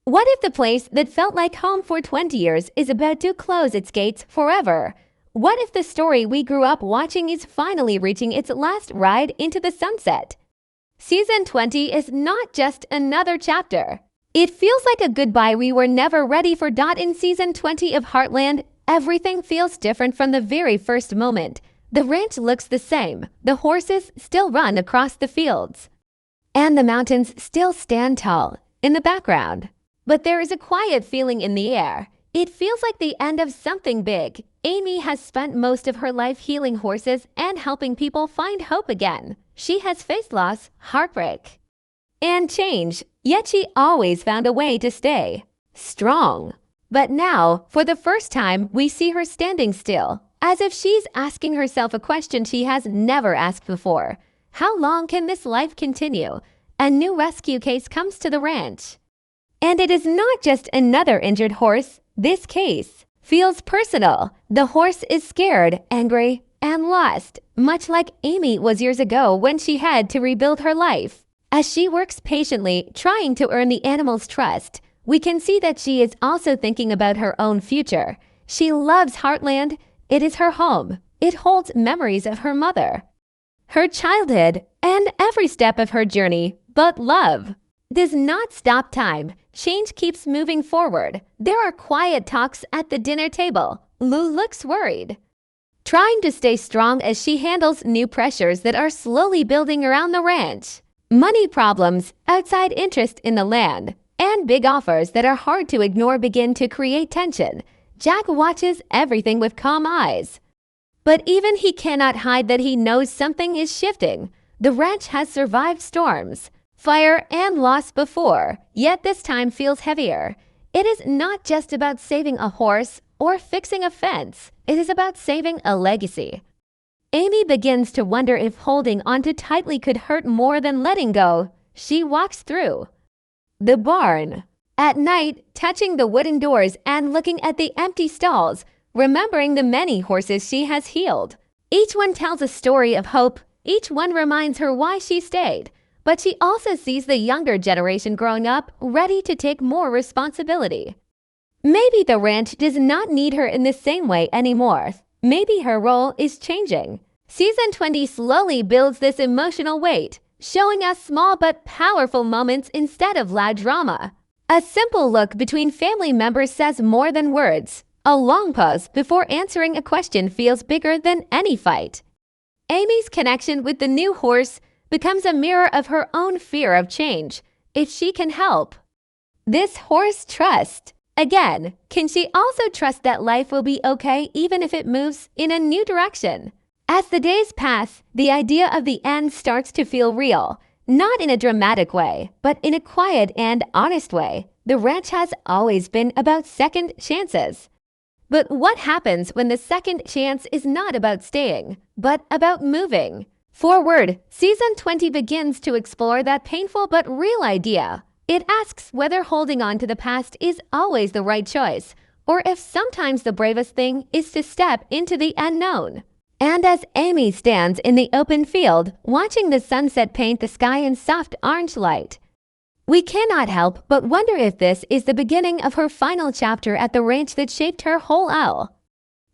What if the place that felt like home for 20 years is about to close its gates forever? What if the story we grew up watching is finally reaching its last ride into the sunset? Season 20 is not just another chapter. It feels like a goodbye we were never ready for. In Season 20 of Heartland, everything feels different from the very first moment. The ranch looks the same, the horses still run across the fields, and the mountains still stand tall in the background. But there is a quiet feeling in the air. It feels like the end of something big. Amy has spent most of her life healing horses and helping people find hope again. She has faced loss, heartbreak, and change, yet she always found a way to stay strong. But now, for the first time, we see her standing still, as if she's asking herself a question she has never asked before. How long can this life continue? A new rescue case comes to the ranch. And it is not just another injured horse. This case feels personal. The horse is scared, angry, and lost, much like Amy was years ago when she had to rebuild her life. As she works patiently, trying to earn the animal's trust, we can see that she is also thinking about her own future. She loves Heartland. It is her home. It holds memories of her mother, her childhood, and every step of her journey. But love does not stop time. Change keeps moving forward. There are quiet talks at the dinner table. Lou looks worried, trying to stay strong as she handles new pressures that are slowly building around the ranch. Money problems, outside interest in the land, and big offers that are hard to ignore begin to create tension. Jack watches everything with calm eyes, but even he cannot hide that he knows something is shifting. The ranch has survived storms, fire, and loss before, yet this time feels heavier. It is not just about saving a horse or fixing a fence. It is about saving a legacy. Amy begins to wonder if holding on too tightly could hurt more than letting go. She walks through the barn at night, touching the wooden doors and looking at the empty stalls, remembering the many horses she has healed. Each one tells a story of hope. Each one reminds her why she stayed. But she also sees the younger generation growing up, ready to take more responsibility. Maybe the ranch does not need her in the same way anymore. Maybe her role is changing. Season 20 slowly builds this emotional weight, showing us small but powerful moments instead of loud drama. A simple look between family members says more than words. A long pause before answering a question feels bigger than any fight. Amy's connection with the new horse becomes a mirror of her own fear of change. If she can help this horse trust again, can she also trust that life will be okay even if it moves in a new direction? As the days pass, the idea of the end starts to feel real, not in a dramatic way, but in a quiet and honest way. The ranch has always been about second chances. But what happens when the second chance is not about staying, but about moving forward? Season 20 begins to explore that painful but real idea. It asks whether holding on to the past is always the right choice, or if sometimes the bravest thing is to step into the unknown. And as Amy stands in the open field, watching the sunset paint the sky in soft orange light, we cannot help but wonder if this is the beginning of her final chapter at the ranch that shaped her whole life.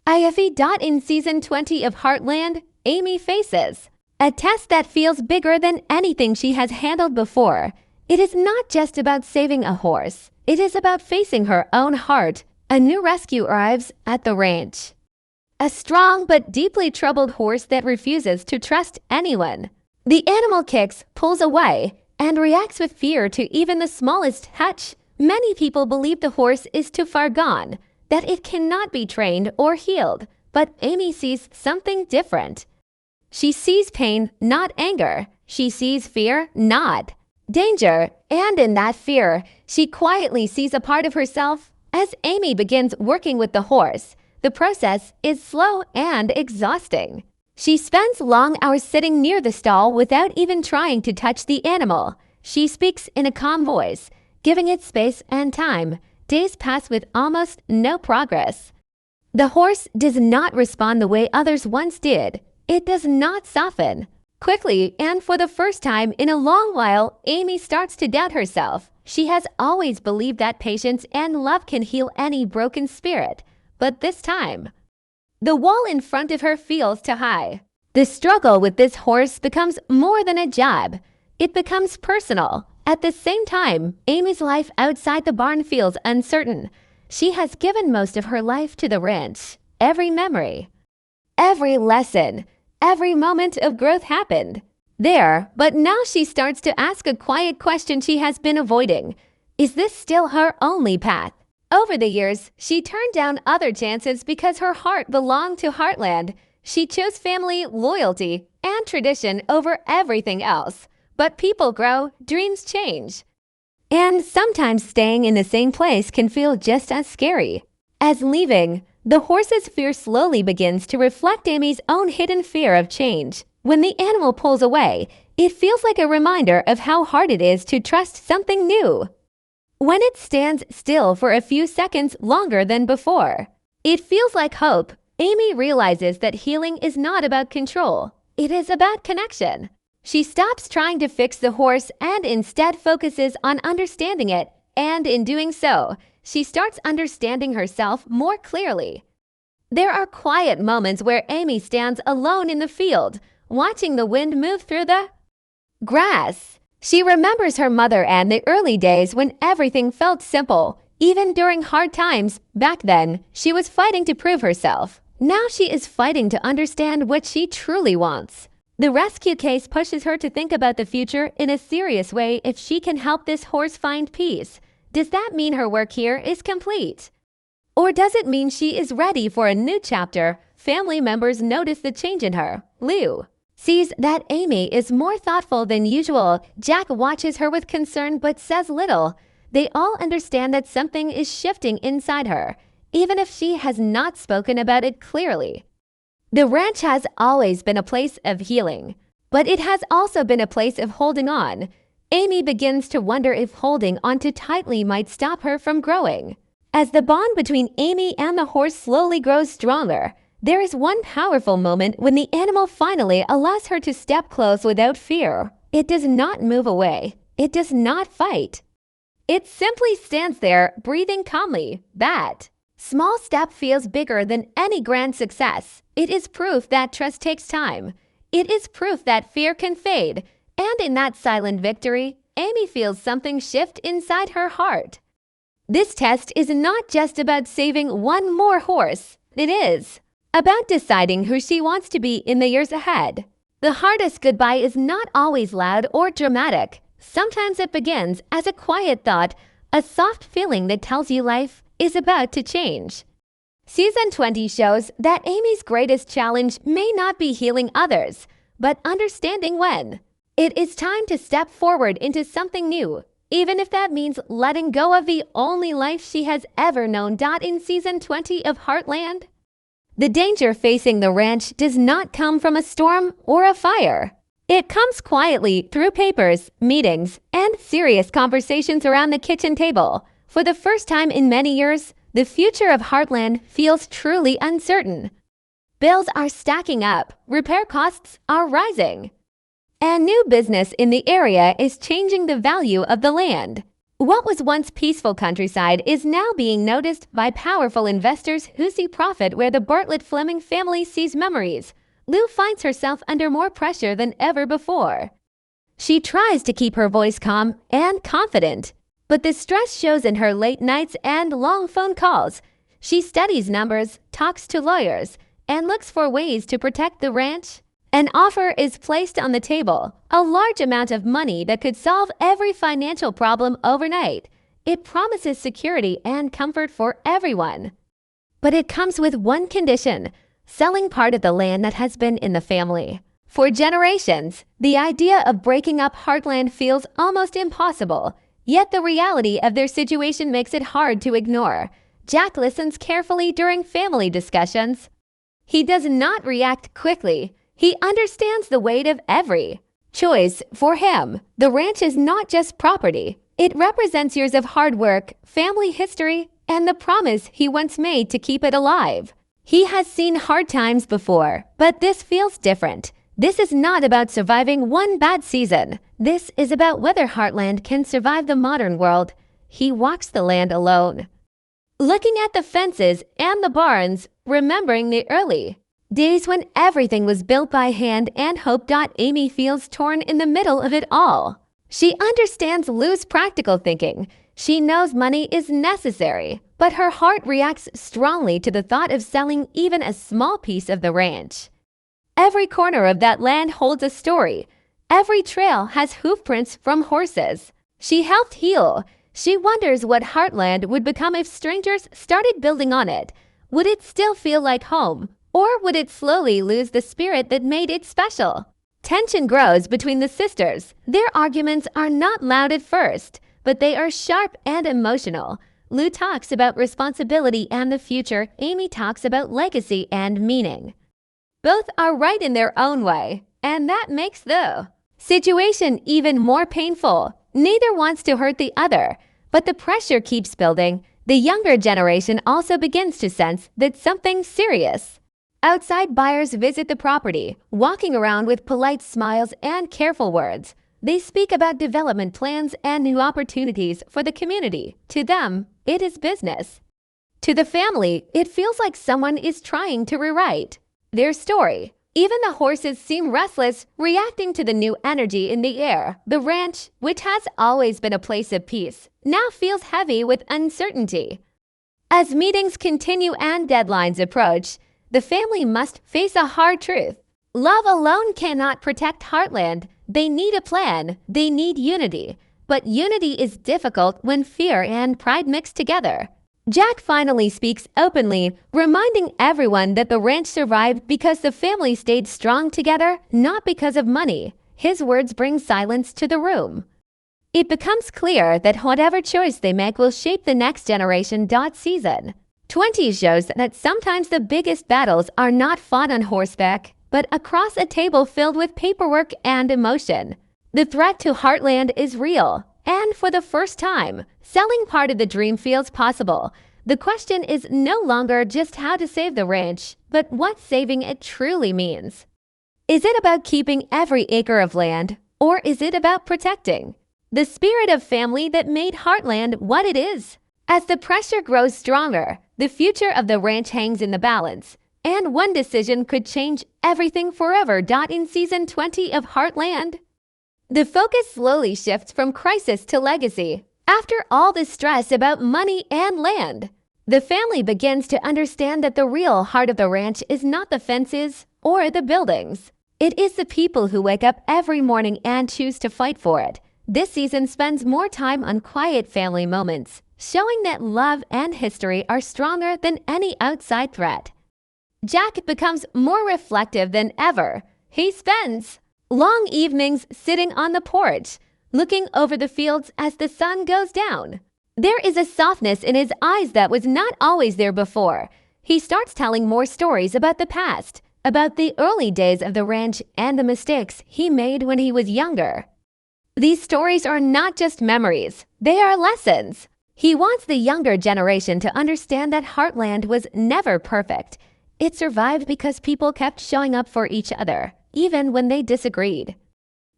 In Season 20 of Heartland, Amy faces a test that feels bigger than anything she has handled before. It is not just about saving a horse. It is about facing her own heart. A new rescue arrives at the ranch. A strong but deeply troubled horse that refuses to trust anyone. The animal kicks, pulls away, and reacts with fear to even the smallest touch. Many people believe the horse is too far gone, that it cannot be trained or healed. But Amy sees something different. She sees pain, not anger. She sees fear, not danger. And in that fear, she quietly sees a part of herself. As Amy begins working with the horse, the process is slow and exhausting. She spends long hours sitting near the stall without even trying to touch the animal. She speaks in a calm voice, giving it space and time. Days pass with almost no progress. The horse does not respond the way others once did. It does not soften, Quickly, and for the first time in a long while, Amy starts to doubt herself. She has always believed that patience and love can heal any broken spirit, but this time, the wall in front of her feels too high. The struggle with this horse becomes more than a job. It becomes personal. At the same time, Amy's life outside the barn feels uncertain. She has given most of her life to the ranch. Every memory, every lesson, every moment of growth happened there, but now she starts to ask a quiet question she has been avoiding. Is this still her only path? Over the years, she turned down other chances because her heart belonged to Heartland. She chose family, loyalty, and tradition over everything else. But people grow, dreams change. And sometimes staying in the same place can feel just as scary as leaving. The horse's fear slowly begins to reflect Amy's own hidden fear of change. When the animal pulls away, it feels like a reminder of how hard it is to trust something new. When it stands still for a few seconds longer than before, it feels like hope. Amy realizes that healing is not about control. It is about connection. She stops trying to fix the horse and instead focuses on understanding it, and in doing so, she starts understanding herself more clearly. There are quiet moments where Amy stands alone in the field, watching the wind move through the grass. She remembers her mother and the early days when everything felt simple. Even during hard times, back then, she was fighting to prove herself. Now she is fighting to understand what she truly wants. The rescue case pushes her to think about the future in a serious way. If she can help this horse find peace, does that mean her work here is complete? Or does it mean she is ready for a new chapter? Family members notice the change in her. Lou sees that Amy is more thoughtful than usual. Jack watches her with concern but says little. They all understand that something is shifting inside her, even if she has not spoken about it clearly. The ranch has always been a place of healing, but it has also been a place of holding on. Amy begins to wonder if holding on too tightly might stop her from growing. As the bond between Amy and the horse slowly grows stronger, there is one powerful moment when the animal finally allows her to step close without fear. It does not move away. It does not fight. It simply stands there, breathing calmly. That small step feels bigger than any grand success. It is proof that trust takes time. It is proof that fear can fade. And in that silent victory, Amy feels something shift inside her heart. This test is not just about saving one more horse. It is about deciding who she wants to be in the years ahead. The hardest goodbye is not always loud or dramatic. Sometimes it begins as a quiet thought, a soft feeling that tells you life is about to change. Season 20 shows that Amy's greatest challenge may not be healing others, but understanding when it is time to step forward into something new, even if that means letting go of the only life she has ever known. In Season 20 of Heartland, the danger facing the ranch does not come from a storm or a fire. It comes quietly through papers, meetings, and serious conversations around the kitchen table. For the first time in many years, the future of Heartland feels truly uncertain. Bills are stacking up, repair costs are rising, and new business in the area is changing the value of the land. What was once peaceful countryside is now being noticed by powerful investors who see profit where the Bartlett-Fleming family sees memories. Lou finds herself under more pressure than ever before. She tries to keep her voice calm and confident, but the stress shows in her late nights and long phone calls. She studies numbers, talks to lawyers, and looks for ways to protect the ranch. An offer is placed on the table, a large amount of money that could solve every financial problem overnight. It promises security and comfort for everyone. But it comes with one condition: selling part of the land that has been in the family for generations. The idea of breaking up Heartland feels almost impossible, yet the reality of their situation makes it hard to ignore. Jack listens carefully during family discussions. He does not react quickly. He understands the weight of every choice. For him, the ranch is not just property. It represents years of hard work, family history, and the promise he once made to keep it alive. He has seen hard times before, but this feels different. This is not about surviving one bad season. This is about whether Heartland can survive the modern world. He walks the land alone, looking at the fences and the barns, remembering the early days when everything was built by hand and hope. Amy feels torn in the middle of it all. She understands Lou's practical thinking. She knows money is necessary, but her heart reacts strongly to the thought of selling even a small piece of the ranch. Every corner of that land holds a story. Every trail has hoofprints from horses she helped heal. She wonders what Heartland would become if strangers started building on it. Would it still feel like home, or would it slowly lose the spirit that made it special? Tension grows between the sisters. Their arguments are not loud at first, but they are sharp and emotional. Lou talks about responsibility and the future. Amy talks about legacy and meaning. Both are right in their own way, and that makes the situation even more painful. Neither wants to hurt the other, but the pressure keeps building. The younger generation also begins to sense that something's serious. Outside buyers visit the property, walking around with polite smiles and careful words. They speak about development plans and new opportunities for the community. To them, it is business. To the family, it feels like someone is trying to rewrite their story. Even the horses seem restless, reacting to the new energy in the air. The ranch, which has always been a place of peace, now feels heavy with uncertainty. As meetings continue and deadlines approach, the family must face a hard truth. Love alone cannot protect Heartland. They need a plan. They need unity. But unity is difficult when fear and pride mix together. Jack finally speaks openly, reminding everyone that the ranch survived because the family stayed strong together, not because of money. His words bring silence to the room. It becomes clear that whatever choice they make will shape the next generation. Season 20 shows that sometimes the biggest battles are not fought on horseback, but across a table filled with paperwork and emotion. The threat to Heartland is real. And for the first time, selling part of the dream feels possible. The question is no longer just how to save the ranch, but what saving it truly means. Is it about keeping every acre of land, or is it about protecting the spirit of family that made Heartland what it is? As the pressure grows stronger, the future of the ranch hangs in the balance, and one decision could change everything forever. In season 20 of Heartland, the focus slowly shifts from crisis to legacy. After all the stress about money and land, the family begins to understand that the real heart of the ranch is not the fences or the buildings. It is the people who wake up every morning and choose to fight for it. This season spends more time on quiet family moments, showing that love and history are stronger than any outside threat. Jack becomes more reflective than ever. He spends long evenings sitting on the porch, looking over the fields as the sun goes down. There is a softness in his eyes that was not always there before. He starts telling more stories about the past, about the early days of the ranch and the mistakes he made when he was younger. These stories are not just memories, they are lessons. He wants the younger generation to understand that Heartland was never perfect. It survived because people kept showing up for each other, even when they disagreed.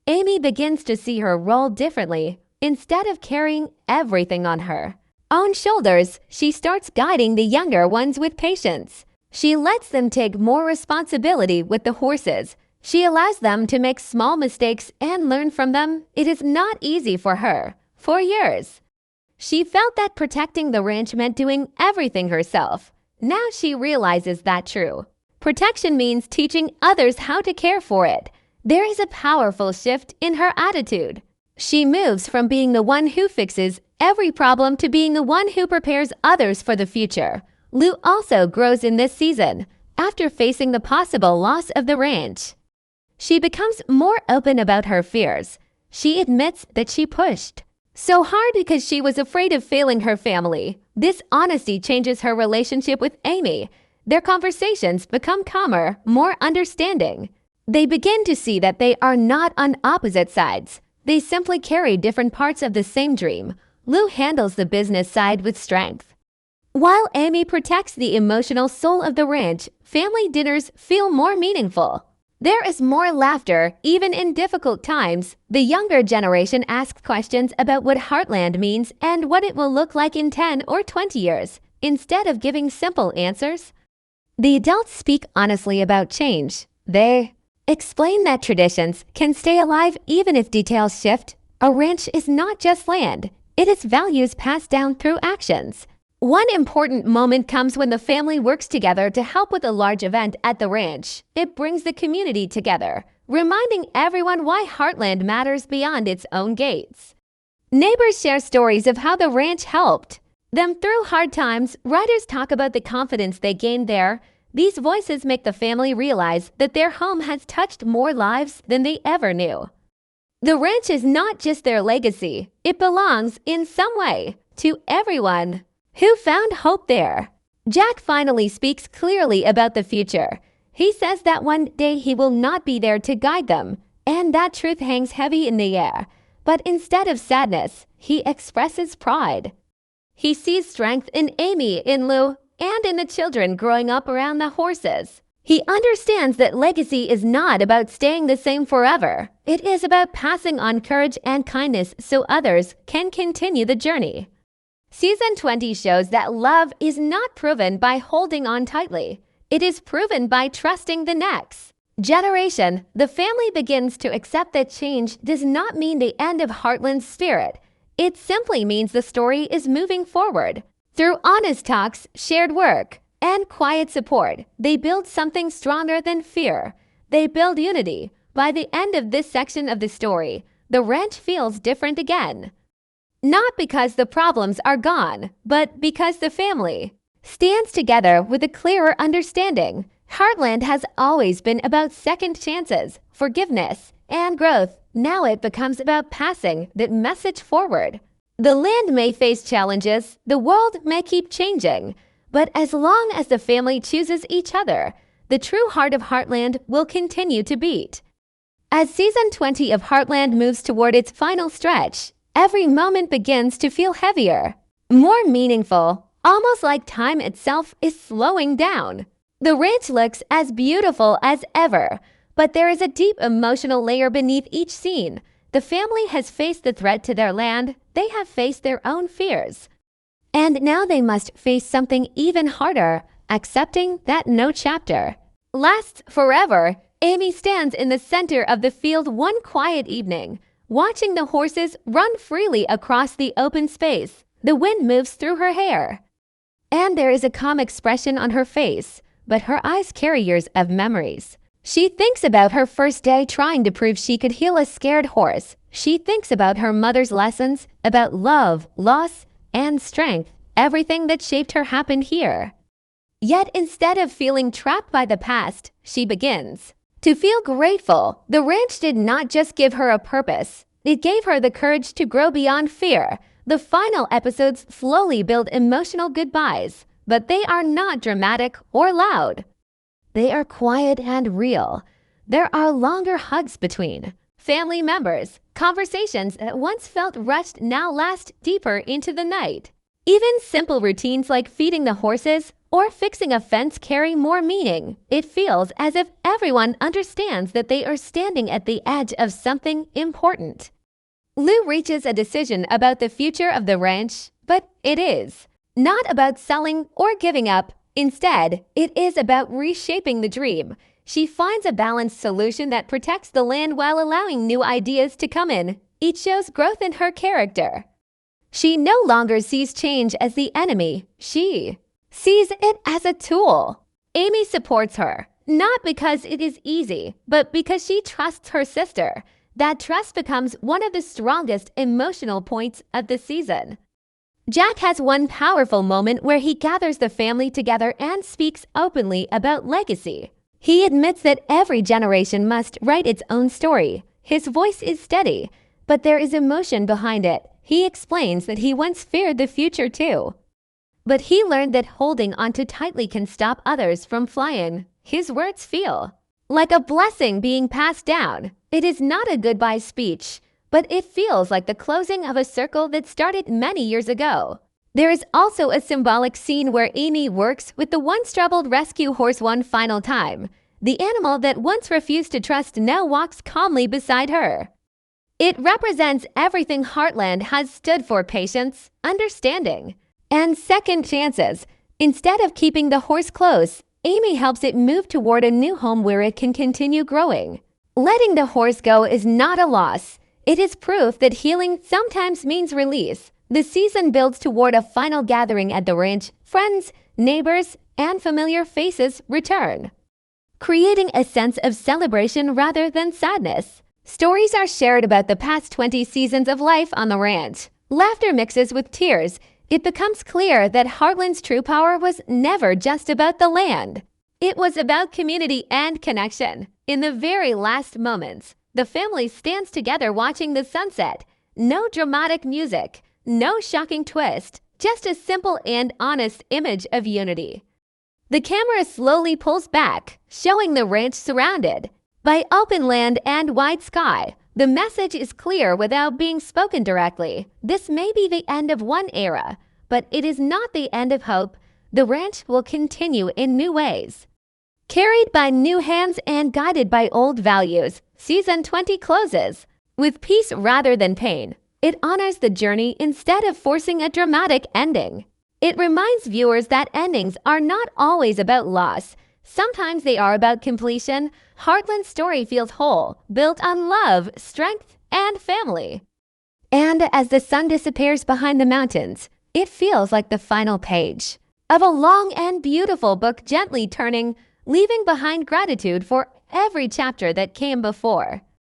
Amy begins to see her role differently. Instead of carrying everything on her own shoulders, she starts guiding the younger ones with patience. She lets them take more responsibility with the horses. She allows them to make small mistakes and learn from them. It is not easy for her. For years, she felt that protecting the ranch meant doing everything herself. Now she realizes that true protection means teaching others how to care for it. There is a powerful shift in her attitude. She moves from being the one who fixes every problem to being the one who prepares others for the future. Lou also grows in this season. After facing the possible loss of the ranch, she becomes more open about her fears. She admits that she pushed so hard because she was afraid of failing her family. This honesty changes her relationship with Amy. Their conversations become calmer, more understanding. They begin to see that they are not on opposite sides. They simply carry different parts of the same dream. Lou handles the business side with strength, while Amy protects the emotional soul of the ranch. Family dinners feel more meaningful. There is more laughter, even in difficult times. The younger generation asks questions about what Heartland means and what it will look like in 10 or 20 years, instead of giving simple answers. The adults speak honestly about change. They explain that traditions can stay alive even if details shift. A ranch is not just land, it is values passed down through actions. One important moment comes when the family works together to help with a large event at the ranch. It brings the community together, reminding everyone why Heartland matters beyond its own gates. Neighbors share stories of how the ranch helped them through hard times. Writers talk about the confidence they gained there. These voices make the family realize that their home has touched more lives than they ever knew. The ranch is not just their legacy, it belongs, in some way, to everyone who found hope there. Jack finally speaks clearly about the future. He says that one day he will not be there to guide them, and that truth hangs heavy in the air. But instead of sadness, he expresses pride. He sees strength in Amy, in Lou, and in the children growing up around the horses. He understands that legacy is not about staying the same forever. It is about passing on courage and kindness so others can continue the journey. Season 20 shows that love is not proven by holding on tightly. It is proven by trusting the next generation. The family begins to accept that change does not mean the end of Heartland's spirit. It simply means the story is moving forward. Through honest talks, shared work, and quiet support, they build something stronger than fear. They build unity. By the end of this section of the story, the ranch feels different again. Not because the problems are gone, but because the family stands together with a clearer understanding. Heartland has always been about second chances, forgiveness, and growth. Now it becomes about passing that message forward. The land may face challenges, the world may keep changing, but as long as the family chooses each other, the true heart of Heartland will continue to beat. As season 20 of Heartland moves toward its final stretch, every moment begins to feel heavier, more meaningful, almost like time itself is slowing down. The ranch looks as beautiful as ever, but there is a deep emotional layer beneath each scene. The family has faced the threat to their land, they have faced their own fears. And now they must face something even harder, accepting that no chapter lasts forever. Amy stands in the center of the field one quiet evening, watching the horses run freely across the open space. The wind moves through her hair, and there is a calm expression on her face, but her eyes carry years of memories. She thinks about her first day trying to prove she could heal a scared horse. She thinks about her mother's lessons, about love, loss, and strength. Everything that shaped her happened here. Yet instead of feeling trapped by the past, she begins to feel grateful. The ranch did not just give her a purpose, it gave her the courage to grow beyond fear. The final episodes slowly build emotional goodbyes, but they are not dramatic or loud. They are quiet and real. There are longer hugs between family members. Conversations that once felt rushed now last deeper into the night. Even simple routines like feeding the horses or fixing a fence carry more meaning. It feels as if everyone understands that they are standing at the edge of something important. Lou reaches a decision about the future of the ranch, but it is not about selling or giving up. Instead, it is about reshaping the dream. She finds a balanced solution that protects the land while allowing new ideas to come in. It shows growth in her character. She no longer sees change as the enemy. She sees it as a tool. Amy supports her, not because it is easy, but because she trusts her sister. That trust becomes one of the strongest emotional points of the season. Jack has one powerful moment where he gathers the family together and speaks openly about legacy. He admits that every generation must write its own story. His voice is steady, but there is emotion behind it. He explains that he once feared the future too, but he learned that holding onto tightly can stop others from flying. His words feel like a blessing being passed down. It is not a goodbye speech, but it feels like the closing of a circle that started many years ago. There is also a symbolic scene where Amy works with the once troubled rescue horse one final time. The animal that once refused to trust now walks calmly beside her. It represents everything Heartland has stood for: patience, understanding, and second chances. Instead of keeping the horse close, Amy helps it move toward a new home where it can continue growing. Letting the horse go is not a loss. It is proof that healing sometimes means release. The season builds toward a final gathering at the ranch. Friends, neighbors, and familiar faces return, creating a sense of celebration rather than sadness. Stories are shared about the past 20 seasons of life on the ranch. Laughter mixes with tears. It becomes clear that Heartland's true power was never just about the land. It was about community and connection. In the very last moments, the family stands together watching the sunset. No dramatic music, no shocking twist, just a simple and honest image of unity. The camera slowly pulls back, showing the ranch surrounded by open land and wide sky. The message is clear without being spoken directly. This may be the end of one era, but it is not the end of hope. The ranch will continue in new ways. Carried by new hands and guided by old values, Season 20 closes with peace rather than pain. It honors the journey instead of forcing a dramatic ending. It reminds viewers that endings are not always about loss. Sometimes they are about completion. Heartland's story feels whole, built on love, strength, and family. And as the sun disappears behind the mountains, it feels like the final page of a long and beautiful book gently turning, leaving behind gratitude for every chapter that came before.